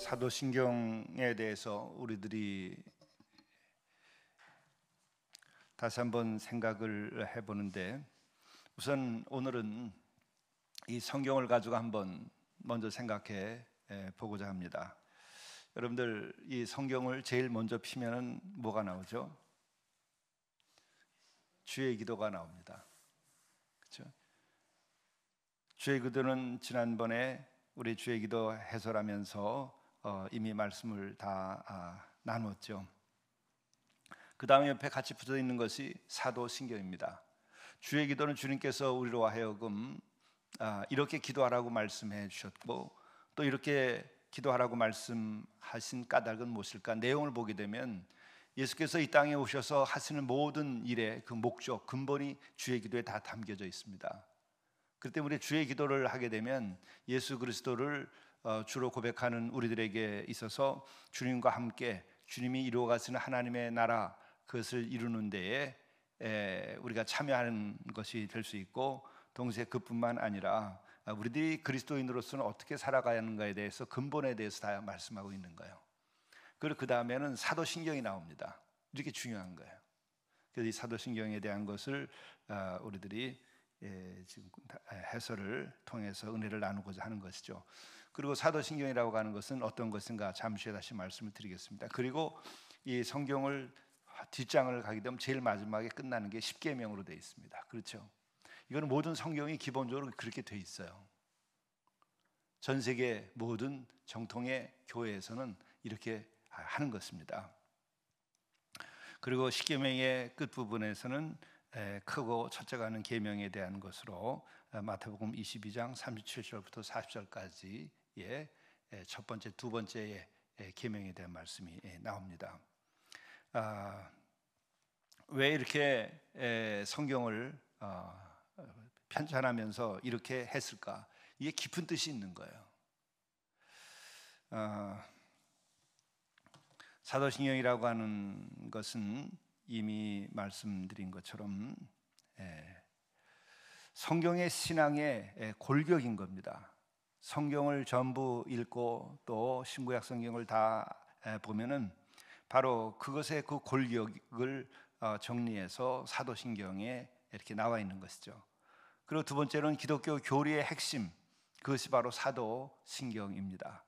사도신경에 대해서 우리들이 다시 한번 생각을 해보는데, 우선 오늘은 이 성경을 가지고 한번 먼저 생각해 보고자 합니다. 여러분들, 이 성경을 제일 먼저 피면은 뭐가 나오죠? 주의 기도가 나옵니다. 그렇죠? 주의 기도는 지난번에 우리 주의 기도 해설하면서 이미 말씀을 다 나눴죠. 그 다음에 옆에 같이 붙어 있는 것이 사도신경입니다. 주의 기도는 주님께서 우리로 하여금 이렇게 기도하라고 말씀해 주셨고, 또 이렇게 기도하라고 말씀하신 까닭은 무엇일까? 내용을 보게 되면 예수께서 이 땅에 오셔서 하시는 모든 일의 그 목적, 근본이 주의 기도에 다 담겨져 있습니다. 그렇기 때문에 우리 주의 기도를 하게 되면 예수 그리스도를 주로 고백하는 우리들에게 있어서 주님과 함께 주님이 이루어 가시는 하나님의 나라, 그것을 이루는 데에 우리가 참여하는 것이 될 수 있고, 동시에 그뿐만 아니라 우리들이 그리스도인으로서는 어떻게 살아가야 하는가에 대해서 근본에 대해서 다 말씀하고 있는 거예요. 그리고 그 다음에는 사도신경이 나옵니다. 이렇게 중요한 거예요. 그래서 이 사도신경에 대한 것을 우리들이 지금 해설을 통해서 은혜를 나누고자 하는 것이죠. 그리고 사도신경이라고 하는 것은 어떤 것인가 잠시 후에 다시 말씀을 드리겠습니다. 그리고 이 성경을 뒷장을 가게 되면 제일 마지막에 끝나는 게 십계명으로 되어 있습니다. 그렇죠? 이거는 모든 성경이 기본적으로 그렇게 되어 있어요. 전 세계 모든 정통의 교회에서는 이렇게 하는 것입니다. 그리고 십계명의 끝부분에서는 크고 첫째가 하는 계명에 대한 것으로 마태복음 22장 37절부터 40절까지의 첫 번째, 두 번째의 계명에 대한 말씀이 나옵니다. 왜 이렇게 성경을 편찬하면서 이렇게 했을까? 이게 깊은 뜻이 있는 거예요. 사도신경이라고 하는 것은 이미 말씀드린 것처럼 성경의 신앙의 골격인 겁니다. 성경을 전부 읽고 또 신구약 성경을 다 보면은 바로 그것의 그 골격을 정리해서 사도신경에 이렇게 나와 있는 것이죠. 그리고 두 번째는 기독교 교리의 핵심, 그것이 바로 사도신경입니다.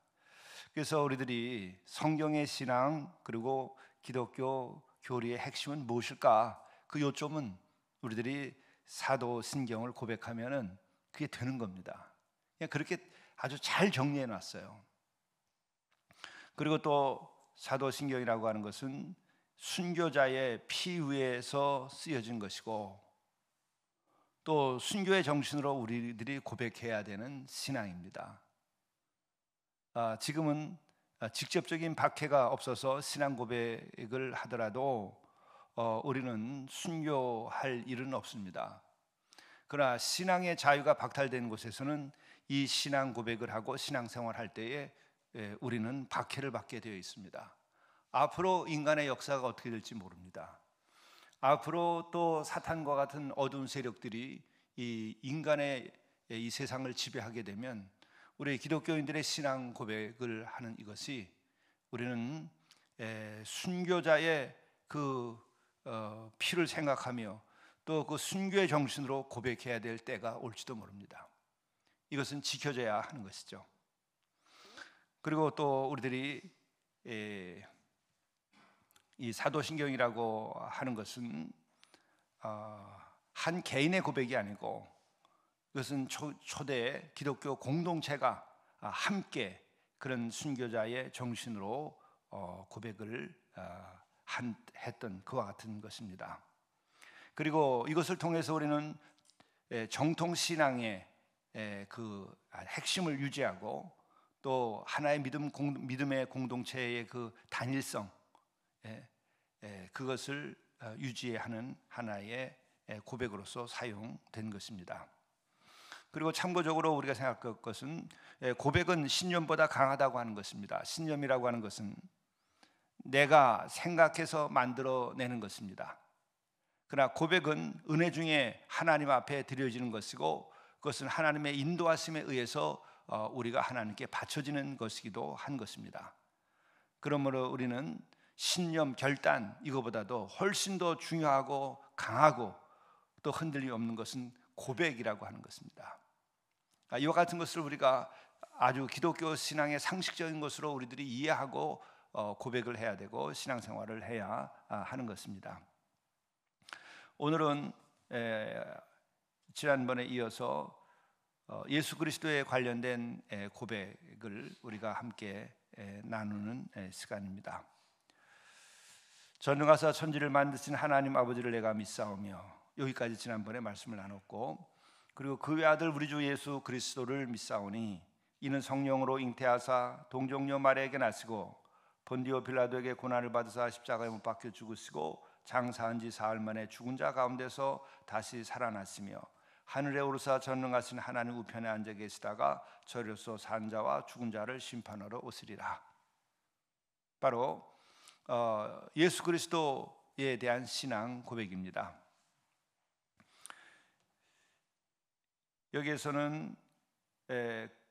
그래서 우리들이 성경의 신앙 그리고 기독교 교리의 핵심은 무엇일까? 그 요점은 우리들이 사도신경을 고백하면은 그게 되는 겁니다. 그냥 그렇게 아주 잘 정리해 놨어요. 그리고 또 사도신경이라고 하는 것은 순교자의 피 위에서 쓰여진 것이고, 또 순교의 정신으로 우리들이 고백해야 되는 신앙입니다. 지금은 직접적인 박해가 없어서 신앙 고백을 하더라도 우리는 순교할 일은 없습니다. 그러나 신앙의 자유가 박탈된 곳에서는 이 신앙 고백을 하고 신앙생활 할 때에 우리는 박해를 받게 되어 있습니다. 앞으로 인간의 역사가 어떻게 될지 모릅니다. 앞으로 또 사탄과 같은 어두운 세력들이 이 인간의 이 세상을 지배하게 되면 우리 기독교인들의 신앙 고백을 하는 이것이 우리는 순교자의 그 피를 생각하며 또 그 순교의 정신으로 고백해야 될 때가 올지도 모릅니다. 이것은 지켜져야 하는 것이죠. 그리고 또 우리들이 이 사도신경이라고 하는 것은 한 개인의 고백이 아니고, 이것은 초대 기독교 공동체가 함께 그런 순교자의 정신으로 고백을 했던 그와 같은 것입니다. 그리고 이것을 통해서 우리는 정통신앙의 그 핵심을 유지하고 또 하나의 믿음의 공동체의 그 단일성, 그것을 유지하는 하나의 고백으로서 사용된 것입니다. 그리고 참고적으로 우리가 생각할 것은 고백은 신념보다 강하다고 하는 것입니다. 신념이라고 하는 것은 내가 생각해서 만들어내는 것입니다. 그러나 고백은 은혜 중에 하나님 앞에 드려지는 것이고, 그것은 하나님의 인도하심에 의해서 우리가 하나님께 바쳐지는 것이기도 한 것입니다. 그러므로 우리는 신념, 결단 이거보다도 훨씬 더 중요하고 강하고 또 흔들림이 없는 것은 고백이라고 하는 것입니다. 이와 같은 것을 우리가 아주 기독교 신앙의 상식적인 것으로 우리들이 이해하고 고백을 해야 되고 신앙생활을 해야 하는 것입니다. 오늘은 지난번에 이어서 예수 그리스도에 관련된 고백을 우리가 함께 나누는 시간입니다. 전능하사 천지를 만드신 하나님 아버지를 내가 믿사오며, 여기까지 지난번에 말씀을 나눴고, 그리고 그 외아들 우리 주 예수 그리스도를 믿사오니 이는 성령으로 잉태하사 동정녀 마리아에게 나시고 본디오 빌라도에게 고난을 받으사 십자가에 못 박혀 죽으시고 장사한 지 사흘 만에 죽은 자 가운데서 다시 살아났으며 하늘에 오르사 전능하신 하나님 우편에 앉아 계시다가 저리로서 산 자와 죽은 자를 심판하러 오시리라. 바로 예수 그리스도에 대한 신앙 고백입니다. 여기에서는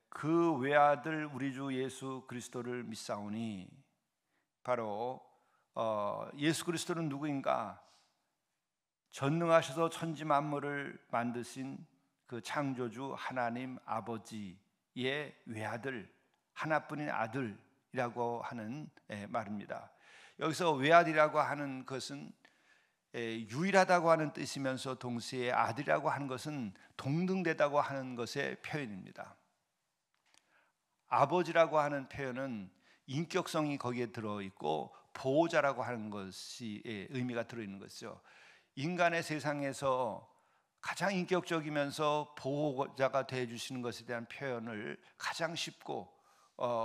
그 외아들 우리 주 예수 그리스도를 믿사오니, 바로 예수 그리스도는 누구인가? 전능하셔서 천지 만물을 만드신 그 창조주 하나님 아버지의 외아들, 하나뿐인 아들이라고 하는 말입니다. 여기서 외아들이라고 하는 것은 유일하다고 하는 뜻이면서 동시에 아들이라고 하는 것은 동등되다고 하는 것의 표현입니다. 아버지라고 하는 표현은 인격성이 거기에 들어있고 보호자라고 하는 것이 의미가 들어있는 것이죠. 인간의 세상에서 가장 인격적이면서 보호자가 되어주시는 것에 대한 표현을 가장 쉽고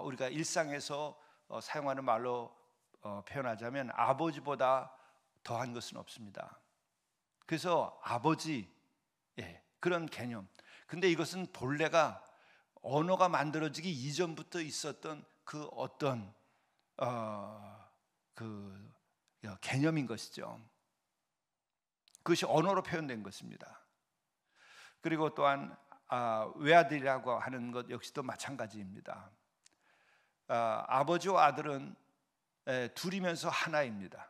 우리가 일상에서 사용하는 말로 표현하자면 아버지보다 더한 것은 없습니다. 그래서 아버지, 그런 개념. 근데 이것은 본래가 언어가 만들어지기 이전부터 있었던 그 어떤 그 개념인 것이죠. 그것이 언어로 표현된 것입니다. 그리고 또한 외아들이라고 하는 것 역시도 마찬가지입니다. 아버지와 아들은 둘이면서 하나입니다.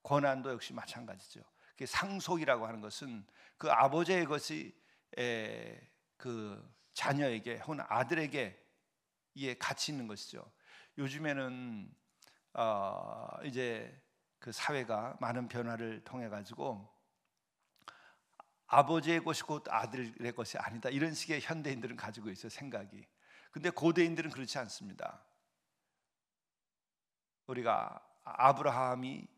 고난도 역시 마찬가지죠. 상속이라고 하는 것은 그 아버지의 것이 그 자녀에게 혹은 아들에게 같이 있는 것이죠. 요즘에는 이제 그 사회가 많은 변화를 통해 가지고 아버지의 것이 곧 아들의 것이 아니다, 이런 식의 현대인들은 가지고 있어요, 생각이. 근데 고대인들은 그렇지 않습니다. 우리가 아브라함이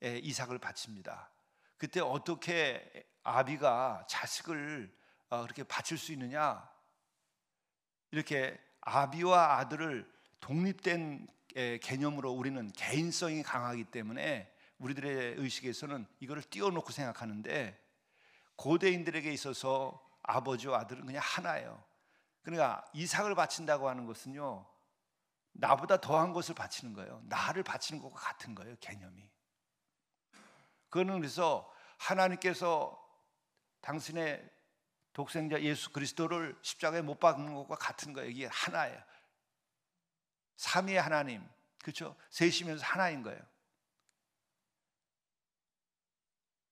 이삭을 바칩니다. 그때 어떻게 아비가 자식을 그렇게 바칠 수 있느냐? 이렇게 아비와 아들을 독립된 개념으로 우리는 개인성이 강하기 때문에 우리들의 의식에서는 이거를 띄워놓고 생각하는데, 고대인들에게 있어서 아버지와 아들은 그냥 하나예요. 그러니까 이삭을 바친다고 하는 것은요, 나보다 더한 것을 바치는 거예요. 나를 바치는 것과 같은 거예요, 개념이. 그거는 그래서 하나님께서 당신의 독생자 예수 그리스도를 십자가에 못 박는 것과 같은 거예요. 이게 하나예요. 삼위의 하나님, 그렇죠? 셋이면서 하나인 거예요.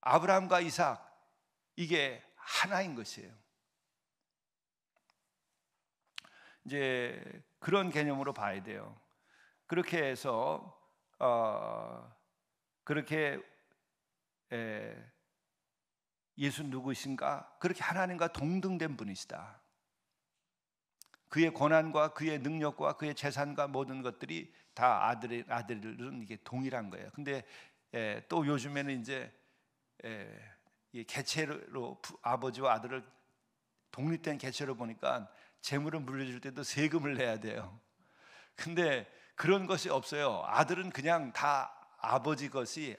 아브라함과 이삭, 이게 하나인 것이에요. 이제 그런 개념으로 봐야 돼요. 그렇게 해서 그렇게 예수 누구신가? 그렇게 하나님과 동등된 분이시다. 그의 권한과 그의 능력과 그의 재산과 모든 것들이 다 아들은 이게 동일한 거예요. 근데 또 요즘에는 이제 개체로 아버지와 아들을 독립된 개체로 보니까 재물을 물려줄 때도 세금을 내야 돼요. 근데 그런 것이 없어요. 아들은 그냥 다 아버지 것이,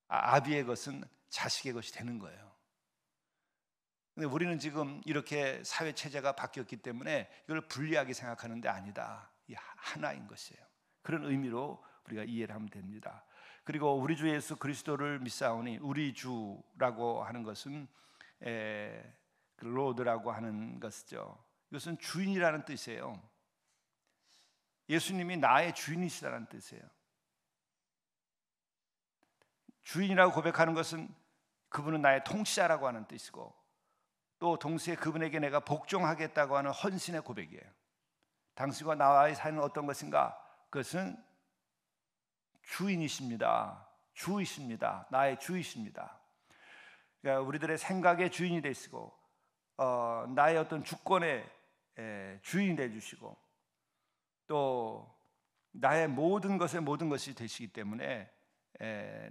아비의 것은 자식의 것이 되는 거예요. 근데 우리는 지금 이렇게 사회 체제가 바뀌었기 때문에 이걸 불리하게 생각하는데 아니다. 이 하나인 것이에요. 그런 의미로 우리가 이해를 하면 됩니다. 그리고 우리 주 예수 그리스도를 믿사오니, 우리 주라고 하는 것은 로드라고 하는 것이죠. 이것은 주인이라는 뜻이에요. 예수님이 나의 주인이시다는 뜻이에요. 주인이라고 고백하는 것은 그분은 나의 통치자라고 하는 뜻이고, 또 동시에 그분에게 내가 복종하겠다고 하는 헌신의 고백이에요. 당신과 나와의 사이는 어떤 것인가? 그것은 주인이십니다. 주이십니다. 나의 주이십니다. 그러니까 우리들의 생각의 주인이 되시고, 나의 어떤 주권의 주인이 되주시고, 또 나의 모든 것의 모든 것이 되시기 때문에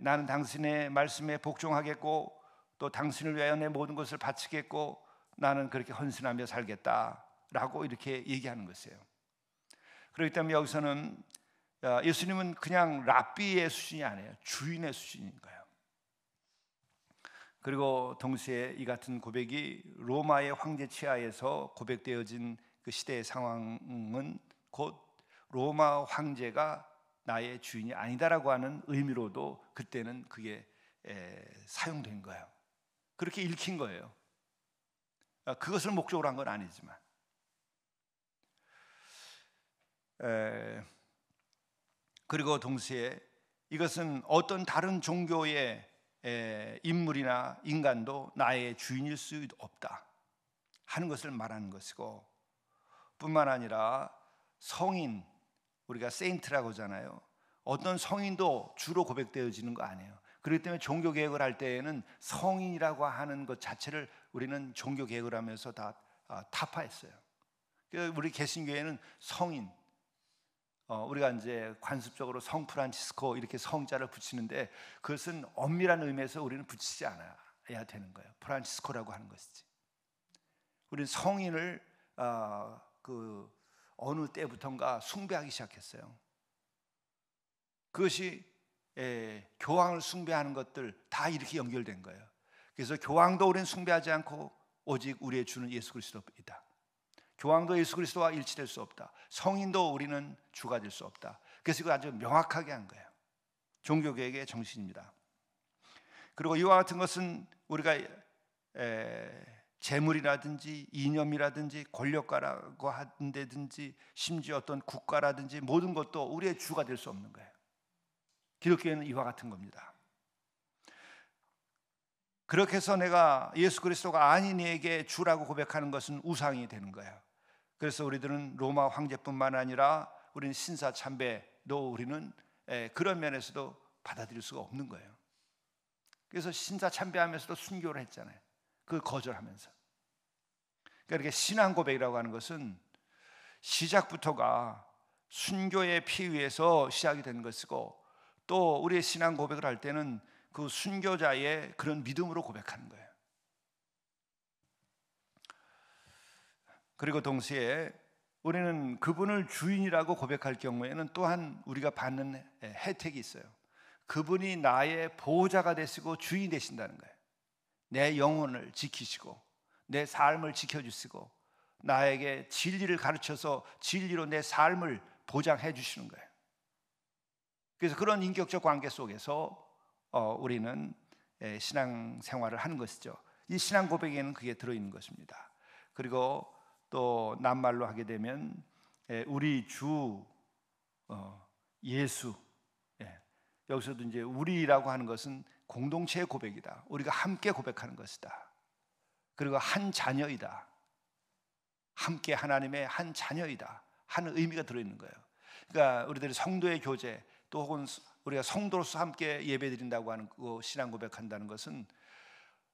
나는 당신의 말씀에 복종하겠고, 또 당신을 위하여 내 모든 것을 바치겠고, 나는 그렇게 헌신하며 살겠다라고 이렇게 얘기하는 것이에요. 그렇기 때문에 여기서는 예수님은 그냥 랍비의 수준이 아니에요. 주인의 수준인 거예요. 그리고 동시에 이 같은 고백이 로마의 황제 치하에서 고백되어진 그 시대의 상황은 곧 로마 황제가 나의 주인이 아니다라고 하는 의미로도 그때는 그게 사용된 거예요. 그렇게 읽힌 거예요. 그것을 목적으로 한 건 아니지만, 그리고 동시에 이것은 어떤 다른 종교의 인물이나 인간도 나의 주인일 수 없다 하는 것을 말하는 것이고, 뿐만 아니라 성인, 우리가 세인트라고 하잖아요. 어떤 성인도 주로 고백되어지는 거 아니에요. 그렇기 때문에 종교개혁을 할 때에는 성인이라고 하는 것 자체를 우리는 종교개혁을 하면서 다 타파했어요. 우리 개신교회는 성인, 우리가 이제 관습적으로 성 프란치스코 이렇게 성자를 붙이는데, 그것은 엄밀한 의미에서 우리는 붙이지 않아야 되는 거예요. 프란치스코라고 하는 것이지. 우리는 성인을 그 어느 때부턴가 숭배하기 시작했어요. 그것이 교황을 숭배하는 것들 다 이렇게 연결된 거예요. 그래서 교황도 우리는 숭배하지 않고 오직 우리의 주는 예수 그리스도이다. 교황도 예수 그리스도와 일치될 수 없다. 성인도 우리는 주가 될 수 없다. 그래서 이거 아주 명확하게 한 거예요. 종교개혁의 정신입니다. 그리고 이와 같은 것은 우리가 재물이라든지 이념이라든지 권력가라고 한다든지 심지어 어떤 국가라든지 모든 것도 우리의 주가 될 수 없는 거예요. 기독교회는 이와 같은 겁니다. 그렇게 해서 내가 예수 그리스도가 아닌 이에게 주라고 고백하는 것은 우상이 되는 거예요. 그래서 우리들은 로마 황제뿐만 아니라 우리는 신사 참배도 우리는 그런 면에서도 받아들일 수가 없는 거예요. 그래서 신사 참배하면서도 순교를 했잖아요. 그걸 거절하면서. 그러니까 이렇게 신앙 고백이라고 하는 것은 시작부터가 순교의 피 위에서 시작이 된 것이고, 또 우리의 신앙 고백을 할 때는 그 순교자의 그런 믿음으로 고백하는 거예요. 그리고 동시에 우리는 그분을 주인이라고 고백할 경우에는 또한 우리가 받는 혜택이 있어요. 그분이 나의 보호자가 되시고 주인이 되신다는 거예요. 내 영혼을 지키시고 내 삶을 지켜주시고 나에게 진리를 가르쳐서 진리로 내 삶을 보장해 주시는 거예요. 그래서 그런 인격적 관계 속에서 우리는 신앙 생활을 하는 것이죠. 이 신앙 고백에는 그게 들어있는 것입니다. 그리고 또 낱말로 하게 되면 우리 주 예수, 여기서도 이제 우리라고 하는 것은 공동체의 고백이다. 우리가 함께 고백하는 것이다. 그리고 한 자녀이다. 함께 하나님의 한 자녀이다 하는 의미가 들어있는 거예요. 그러니까 우리들이 성도의 교제, 또 혹은 우리가 성도로서 함께 예배드린다고 하는 그 신앙 고백한다는 것은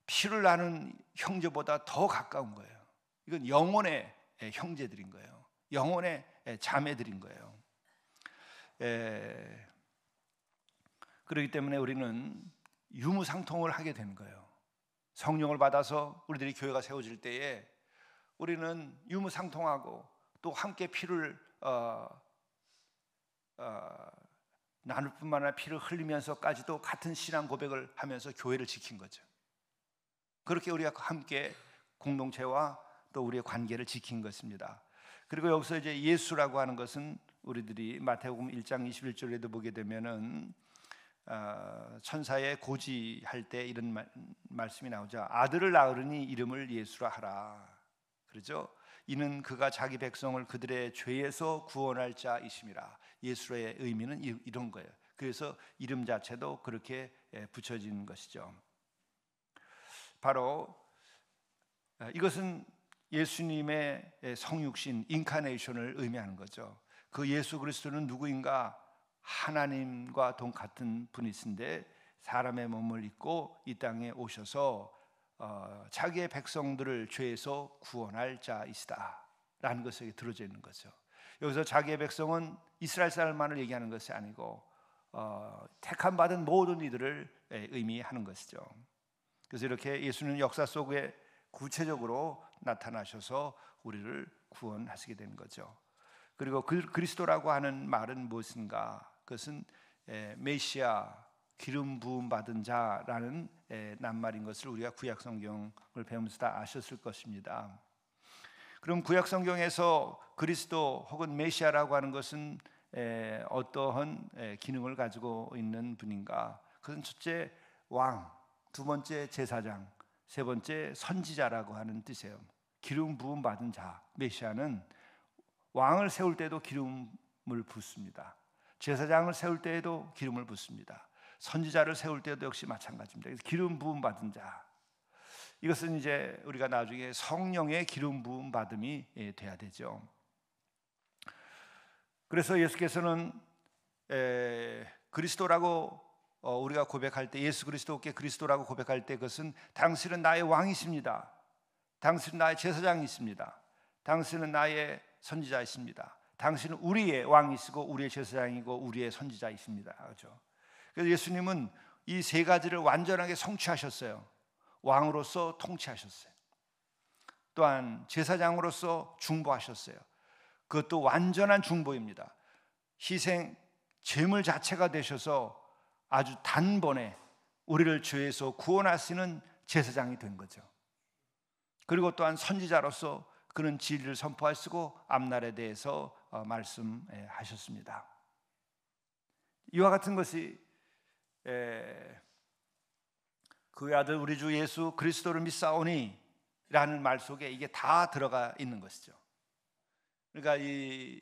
피를 나눈 형제보다 더 가까운 거예요. 이건 영혼의 형제들인 거예요. 영혼의 자매들인 거예요. 그렇기 때문에 우리는 유무상통을 하게 되는 거예요. 성령을 받아서 우리들이 교회가 세워질 때에 우리는 유무상통하고 또 함께 피를 나눌 뿐만 아니라 피를 흘리면서까지도 같은 신앙 고백을 하면서 교회를 지킨 거죠. 그렇게 우리가 함께 공동체와 또 우리의 관계를 지킨 것입니다. 그리고 여기서 이제 예수라고 하는 것은 우리들이 마태복음 1장 21절에도 보게 되면은 천사의 고지할 때 이런 말씀이 나오죠. 아들을 낳으니 이름을 예수라 하라. 그렇죠? 이는 그가 자기 백성을 그들의 죄에서 구원할 자이심이라. 예수의 의미는 이런 거예요. 그래서 이름 자체도 그렇게 붙여진 것이죠. 바로 이것은 예수님의 성육신 인카네이션을 의미하는 거죠. 그 예수 그리스도는 누구인가? 하나님과 동같은 분이신데 사람의 몸을 입고 이 땅에 오셔서 자기의 백성들을 죄에서 구원할 자이시다 라는 것이 들어져 있는 거죠. 여기서 자기의 백성은 이스라엘 사람만을 얘기하는 것이 아니고 택함 받은 모든 이들을 의미하는 것이죠. 그래서 이렇게 예수는 역사 속에 구체적으로 나타나셔서 우리를 구원하시게 된 거죠. 그리고 그리스도라고 하는 말은 무엇인가? 그것은 메시아, 기름 부음 받은 자라는 낱말인 것을 우리가 구약 성경을 배우면서 다 아셨을 것입니다. 그럼 구약 성경에서 그리스도 혹은 메시아라고 하는 것은 어떠한 기능을 가지고 있는 분인가? 그것은 첫째 왕, 두 번째 제사장, 세 번째 선지자라고 하는 뜻이에요. 기름 부음 받은 자, 메시아는 왕을 세울 때도 기름을 붓습니다. 제사장을 세울 때에도 기름을 붓습니다. 선지자를 세울 때도 역시 마찬가지입니다. 그래서 기름 부음 받은 자, 이것은 이제 우리가 나중에 성령의 기름 부음 받음이 돼야 되죠. 그래서 예수께서는 그리스도라고 우리가 고백할 때, 예수 그리스도께 그리스도라고 고백할 때, 그것은 당신은 나의 왕이십니다. 당신은 나의 제사장이십니다. 당신은 나의 선지자이십니다. 당신은 우리의 왕이시고 우리의 제사장이고 우리의 선지자이십니다. 그렇죠? 그래서 예수님은 이 세 가지를 완전하게 성취하셨어요. 왕으로서 통치하셨어요. 또한 제사장으로서 중보하셨어요. 그것도 완전한 중보입니다. 희생 제물 자체가 되셔서 아주 단번에 우리를 죄에서 구원하시는 제사장이 된 거죠. 그리고 또한 선지자로서 그는 진리를 선포하시고 앞날에 대해서 말씀하셨습니다. 이와 같은 것이 그의 아들 우리 주 예수 그리스도를 믿사오니 라는 말 속에 이게 다 들어가 있는 것이죠. 그러니까 이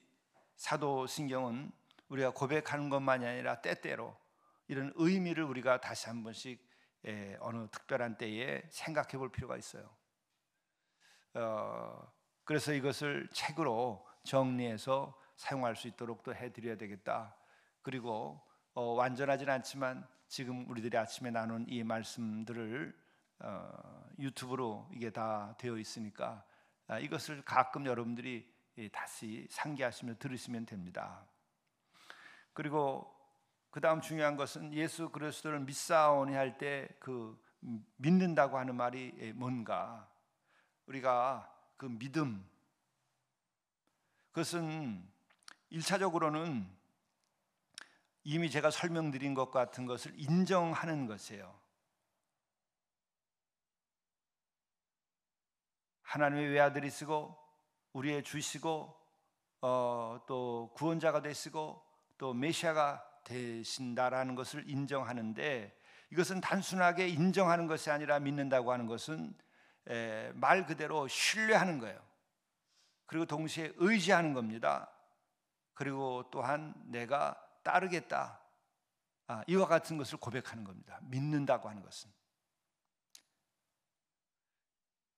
사도신경은 우리가 고백하는 것만이 아니라 때때로 이런 의미를 우리가 다시 한 번씩 어느 특별한 때에 생각해 볼 필요가 있어요. 그래서 이것을 책으로 정리해서 사용할 수 있도록 또 해드려야 되겠다. 그리고 완전하진 않지만 지금 우리들이 아침에 나눈 이 말씀들을 유튜브로 이게 다 되어 있으니까 이것을 가끔 여러분들이 다시 상기하시며 들으시면 됩니다. 그리고 그 다음 중요한 것은 예수 그리스도를 믿사오니 할 때 그 믿는다고 하는 말이 뭔가? 우리가 그 믿음, 그것은 1차적으로는 이미 제가 설명드린 것 같은 것을 인정하는 것이에요. 하나님의 외아들이시고 우리의 주시고 또 구원자가 되시고 또 메시아가 되신다라는 것을 인정하는데, 이것은 단순하게 인정하는 것이 아니라 믿는다고 하는 것은 말 그대로 신뢰하는 거예요. 그리고 동시에 의지하는 겁니다. 그리고 또한 내가 따르겠다, 이와 같은 것을 고백하는 겁니다. 믿는다고 하는 것은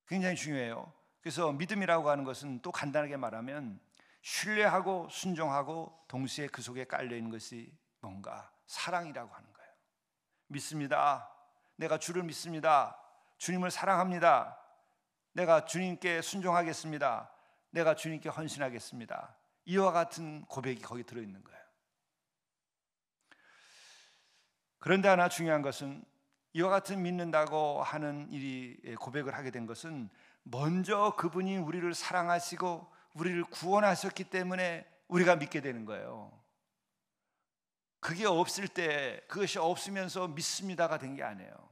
굉장히 중요해요. 그래서 믿음이라고 하는 것은 또 간단하게 말하면 신뢰하고 순종하고 동시에 그 속에 깔려있는 것이 뭔가? 사랑이라고 하는 거예요. 믿습니다. 내가 주를 믿습니다. 주님을 사랑합니다. 내가 주님께 순종하겠습니다. 내가 주님께 헌신하겠습니다. 이와 같은 고백이 거기 들어있는 거예요. 그런데 하나 중요한 것은 이와 같은 믿는다고 하는 이 고백을 하게 된 것은 먼저 그분이 우리를 사랑하시고 우리를 구원하셨기 때문에 우리가 믿게 되는 거예요. 그게 없을 때, 그것이 없으면서 믿습니다가 된 게 아니에요.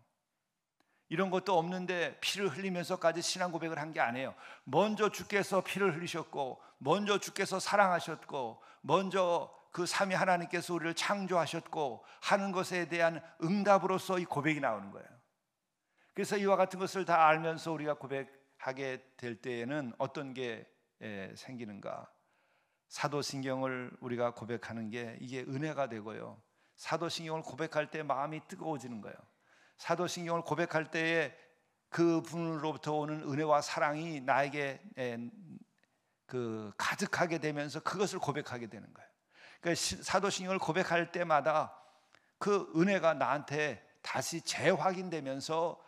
이런 것도 없는데 피를 흘리면서까지 신앙 고백을 한 게 아니에요. 먼저 주께서 피를 흘리셨고, 먼저 주께서 사랑하셨고, 먼저 그 삼위 하나님께서 우리를 창조하셨고 하는 것에 대한 응답으로서 이 고백이 나오는 거예요. 그래서 이와 같은 것을 다 알면서 우리가 고백하게 될 때에는 어떤 게 생기는가? 사도신경을 우리가 고백하는 게 이게 은혜가 되고요. 사도신경을 고백할 때 마음이 뜨거워지는 거예요. 사도신경을 고백할 때에 그 분으로부터 오는 은혜와 사랑이 나에게 그 가득하게 되면서 그것을 고백하게 되는 거예요. 그러니까 사도신경을 고백할 때마다 그 은혜가 나한테 다시 재확인되면서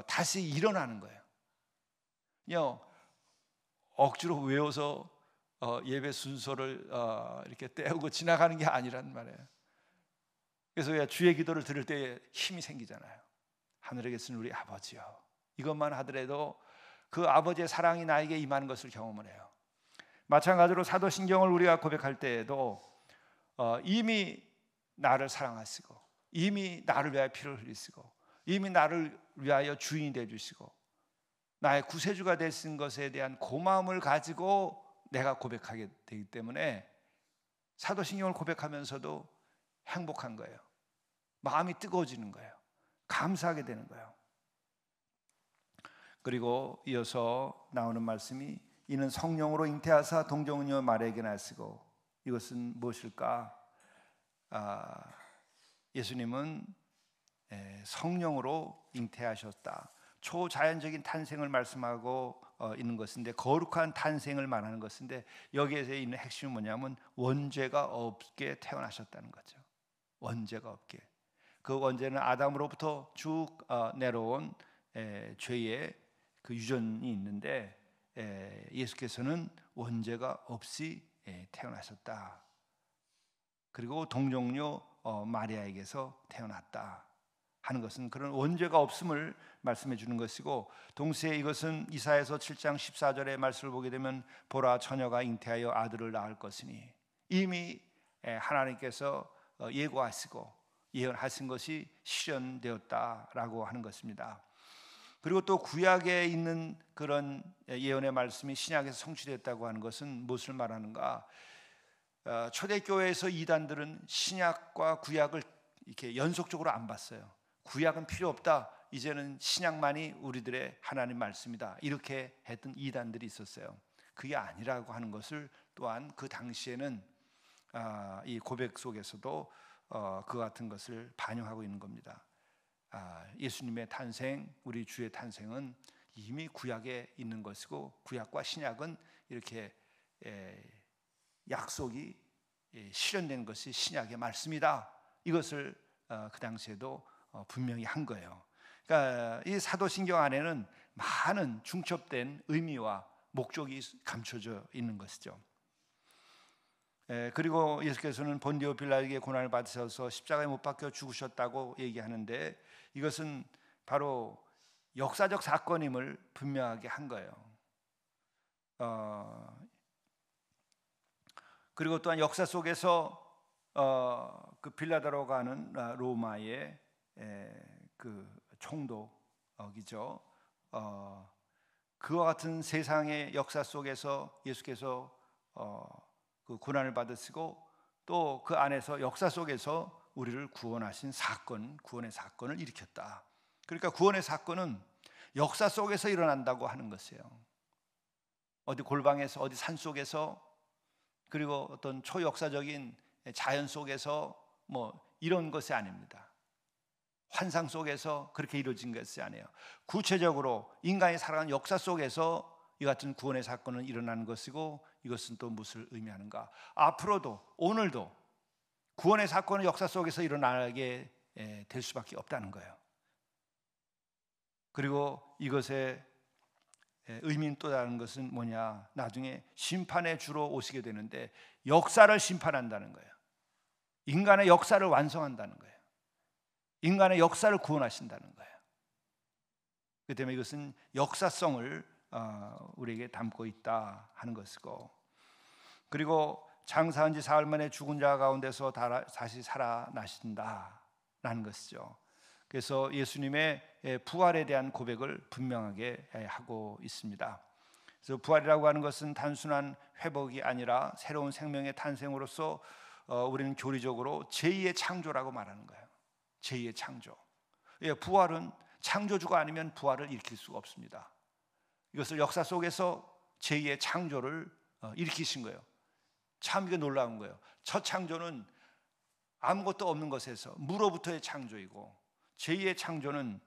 다시 일어나는 거예요. 그냥 억지로 외워서 예배 순서를 이렇게 떼우고 지나가는 게 아니란 말이에요. 그래서 왜 주의 기도를 들을 때 힘이 생기잖아요. 하늘에 계신 우리 아버지요, 이것만 하더라도 그 아버지의 사랑이 나에게 임하는 것을 경험을 해요. 마찬가지로 사도신경을 우리가 고백할 때에도 이미 나를 사랑하시고, 이미 나를 위하여 피를 흘리시고, 이미 나를 위하여 주인이 되어주시고 나의 구세주가 되신 것에 대한 고마움을 가지고 내가 고백하게 되기 때문에 사도신경을 고백하면서도 행복한 거예요. 마음이 뜨거워지는 거예요. 감사하게 되는 거예요. 그리고 이어서 나오는 말씀이 이는 성령으로 잉태하사 동정녀 마리아에게 나시고, 이것은 무엇일까? 예수님은 성령으로 잉태하셨다. 초자연적인 탄생을 말씀하고 있는 것인데, 거룩한 탄생을 말하는 것인데, 여기에서 있는 핵심은 뭐냐면 원죄가 없게 태어나셨다는 거죠. 원죄가 없게. 그 원죄는 아담으로부터 쭉 내려온 죄의 그 유전이 있는데, 예수께서는 원죄가 없이 태어나셨다. 그리고 동정녀 마리아에게서 태어났다 하는 것은 그런 원죄가 없음을 말씀해 주는 것이고, 동시에 이것은 이사야서 7장 14절의 말씀을 보게 되면 보라 처녀가 잉태하여 아들을 낳을 것이니, 이미 하나님께서 예고하시고 예언하신 것이 실현되었다라고 하는 것입니다. 그리고 또 구약에 있는 그런 예언의 말씀이 신약에서 성취됐다고 하는 것은 무엇을 말하는가? 초대교회에서 이단들은 신약과 구약을 이렇게 연속적으로 안 봤어요. 구약은 필요 없다, 이제는 신약만이 우리들의 하나님 말씀이다, 이렇게 했던 이단들이 있었어요. 그게 아니라고 하는 것을 또한 그 당시에는 이 고백 속에서도 그 같은 것을 반영하고 있는 겁니다. 예수님의 탄생, 우리 주의 탄생은 이미 구약에 있는 것이고, 구약과 신약은 이렇게 약속이 실현된 것이 신약의 말씀이다, 이것을 그 당시에도 분명히 한 거예요. 그러니까 이 사도신경 안에는 많은 중첩된 의미와 목적이 감춰져 있는 것이죠. 그리고 예수께서는 본디오 빌라에게 고난을 받으셔서 십자가에 못 박혀 죽으셨다고 얘기하는데, 이것은 바로 역사적 사건임을 분명하게 한 거예요. 그리고 또한 역사 속에서 그 빌라도라고 하는 로마의 그 총독이죠. 그와 같은 세상의 역사 속에서 예수께서 그 고난을 받으시고, 또 그 안에서 역사 속에서 우리를 구원하신 사건, 구원의 사건을 일으켰다. 그러니까 구원의 사건은 역사 속에서 일어난다고 하는 것이에요. 어디 골방에서, 어디 산 속에서, 그리고 어떤 초역사적인 자연 속에서 이런 것이 아닙니다. 환상 속에서 그렇게 이루어진 것이 아니에요. 구체적으로 인간이 살아가는 역사 속에서 이 같은 구원의 사건은 일어나는 것이고, 이것은 또 무엇을 의미하는가? 앞으로도, 오늘도 구원의 사건은 역사 속에서 일어나게 될 수밖에 없다는 거예요. 그리고 이것의 의미는 또 다른 것은 뭐냐? 나중에 심판의 주로 오시게 되는데, 역사를 심판한다는 거예요. 인간의 역사를 완성한다는 거예요. 인간의 역사를 구원하신다는 거예요. 그 때문에 이것은 역사성을 우리에게 담고 있다 하는 것이고, 그리고 장사한 지 사흘 만에 죽은 자 가운데서 다시 살아나신다라는 것이죠. 그래서 예수님의 부활에 대한 고백을 분명하게 하고 있습니다. 그래서 부활이라고 하는 것은 단순한 회복이 아니라 새로운 생명의 탄생으로서 우리는 교리적으로 제2의 창조라고 말하는 거예요. 제2의 창조. 부활은 창조주가 아니면 부활을 일으킬 수가 없습니다. 이것을 역사 속에서 제2의 창조를 일으키신 거예요. 참 이게 놀라운 거예요. 첫 창조는 아무것도 없는 것에서 무로부터의 창조이고, 제2의 창조는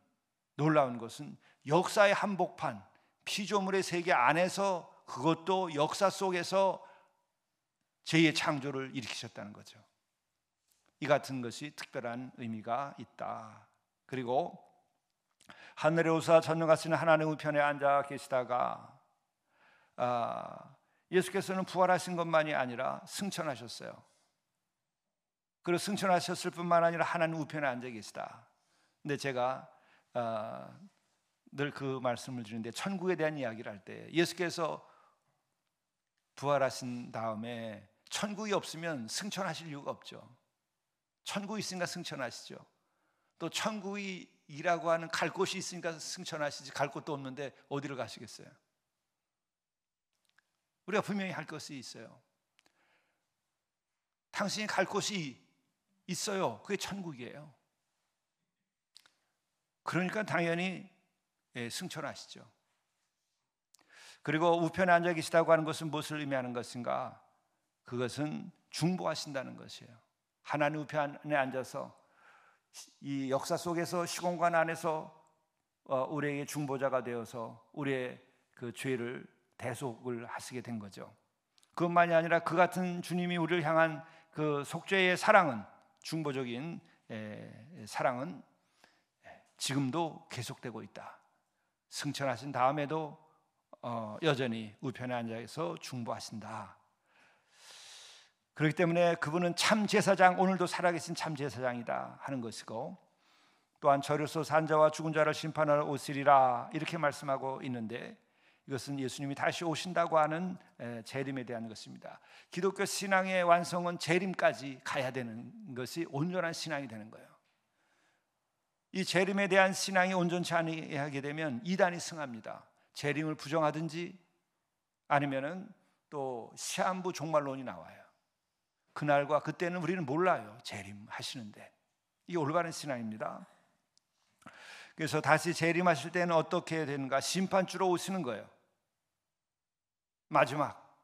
놀라운 것은 역사의 한복판, 피조물의 세계 안에서, 그것도 역사 속에서 제2의 창조를 일으키셨다는 거죠. 이 같은 것이 특별한 의미가 있다. 그리고 하늘에 오사 전능하시는 하나님 우편에 앉아 계시다가 예수께서는 부활하신 것만이 아니라 승천하셨어요. 그리고 승천하셨을 뿐만 아니라 하나님 우편에 앉아 계시다. 근데 제가 늘 그 말씀을 드리는데, 천국에 대한 이야기를 할 때 예수께서 부활하신 다음에 천국이 없으면 승천하실 이유가 없죠. 천국이 있으니까 승천하시죠. 또 천국이라고 하는 갈 곳이 있으니까 승천하시지, 갈 곳도 없는데 어디를 가시겠어요? 우리가 분명히 할 것이 있어요. 당신이 갈 곳이 있어요. 그게 천국이에요. 그러니까 당연히 승천하시죠. 그리고 우편에 앉아 계시다고 하는 것은 무엇을 의미하는 것인가? 그것은 중보하신다는 것이에요. 하나님 우편에 앉아서 이 역사 속에서, 시공간 안에서 우리에게 중보자가 되어서 우리의 그 죄를 대속을 하시게 된 거죠. 그것만이 아니라 그 같은 주님이 우리를 향한 그 속죄의 사랑은, 중보적인 사랑은 지금도 계속되고 있다. 승천하신 다음에도 여전히 우편에 앉아서 중보하신다. 그렇기 때문에 그분은 참 제사장, 오늘도 살아계신 참 제사장이다 하는 것이고, 또한 저로서 산 자와 죽은 자를 심판하러 오시리라 이렇게 말씀하고 있는데, 이것은 예수님이 다시 오신다고 하는 재림에 대한 것입니다. 기독교 신앙의 완성은 재림까지 가야 되는 것이 온전한 신앙이 되는 거예요. 이 재림에 대한 신앙이 온전치 않게 되면 이단이 승합니다. 재림을 부정하든지 아니면은 또 시한부 종말론이 나와요. 그날과 그때는 우리는 몰라요. 재림하시는데. 이게 올바른 신앙입니다. 그래서 다시 재림하실 때는 어떻게 되는가? 심판주로 오시는 거예요. 마지막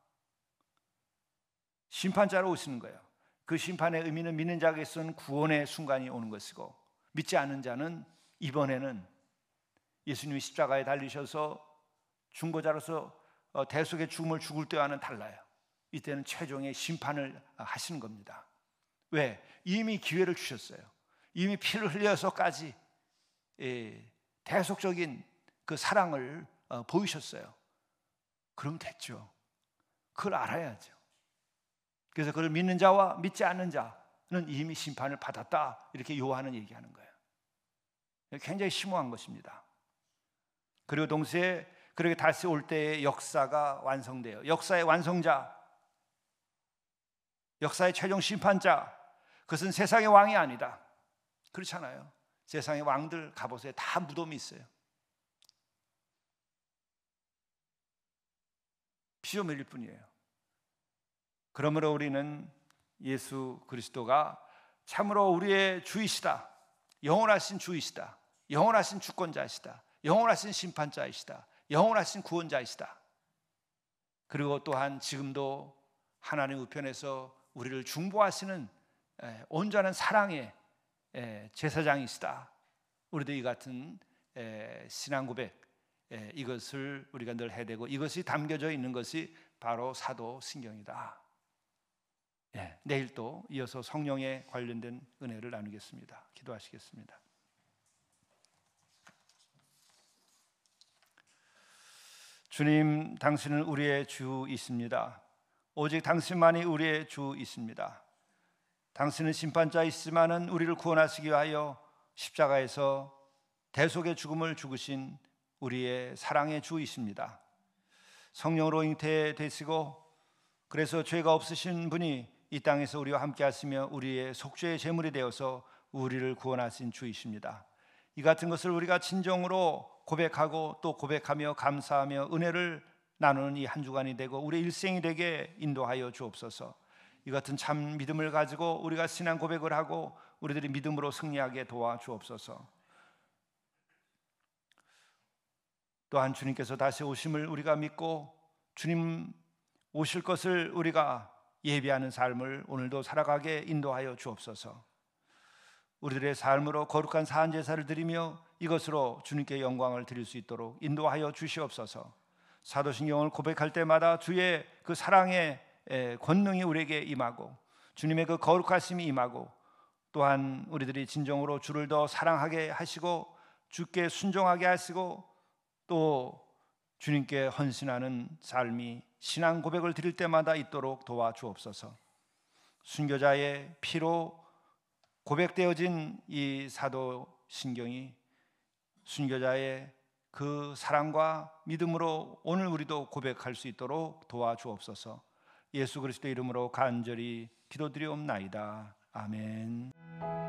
심판자로 오시는 거예요. 그 심판의 의미는 믿는 자에게서는 구원의 순간이 오는 것이고, 믿지 않는 자는 이번에는 예수님이 십자가에 달리셔서 중보자로서 대속의 죽음을 죽을 때와는 달라요. 이때는 최종의 심판을 하시는 겁니다. 왜? 이미 기회를 주셨어요. 이미 피를 흘려서까지 대속적인 그 사랑을 보이셨어요. 그럼 됐죠. 그걸 알아야죠. 그래서 그걸 믿는 자와 믿지 않는 자는 이미 심판을 받았다, 이렇게 요한은 얘기하는 거예요. 굉장히 심오한 것입니다. 그리고 동시에 그렇게 다시 올 때의 역사가 완성돼요. 역사의 완성자, 역사의 최종 심판자, 그것은 세상의 왕이 아니다. 그렇잖아요. 세상의 왕들 갑옷에 다 무덤이 있어요. 피조물일 뿐이에요. 그러므로 우리는 예수 그리스도가 참으로 우리의 주이시다, 영원하신 주이시다, 영원하신 주권자이시다, 영원하신 심판자이시다, 영원하신 구원자이시다. 그리고 또한 지금도 하나님 우편에서 우리를 중보하시는 온전한 사랑의 제사장이시다. 우리도 이 같은 신앙 고백, 이것을 우리가 늘 해야 되고, 이것이 담겨져 있는 것이 바로 사도신경이다. 내일 또 이어서 성령에 관련된 은혜를 나누겠습니다. 기도하시겠습니다. 주님, 당신은 우리의 주이십니다. 오직 당신만이 우리의 주이십니다. 당신은 심판자이시지만은 우리를 구원하시기 위하여 십자가에서 대속의 죽음을 죽으신 우리의 사랑의 주이십니다. 성령으로 잉태되시고, 그래서 죄가 없으신 분이 이 땅에서 우리와 함께 하시며 우리의 속죄의 제물이 되어서 우리를 구원하신 주이십니다. 이 같은 것을 우리가 진정으로 고백하고 또 고백하며 감사하며 은혜를 나누는 이 한 주간이 되고 우리 일생이 되게 인도하여 주옵소서. 이 같은 참 믿음을 가지고 우리가 신앙 고백을 하고 우리들이 믿음으로 승리하게 도와주옵소서. 또한 주님께서 다시 오심을 우리가 믿고 주님 오실 것을 우리가 예비하는 삶을 오늘도 살아가게 인도하여 주옵소서. 우리들의 삶으로 거룩한 사한 제사를 드리며 이것으로 주님께 영광을 드릴 수 있도록 인도하여 주시옵소서. 사도신경을 고백할 때마다 주의 그 사랑의 권능이 우리에게 임하고 주님의 그 거룩하심이 임하고 또한 우리들이 진정으로 주를 더 사랑하게 하시고 주께 순종하게 하시고 또 주님께 헌신하는 삶이 신앙 고백을 드릴 때마다 있도록 도와주옵소서. 순교자의 피로 고백되어진 이 사도신경이 순교자의 그 사랑과 믿음으로 오늘 우리도 고백할 수 있도록 도와주옵소서. 예수 그리스도 이름으로 간절히 기도드리옵나이다. 아멘.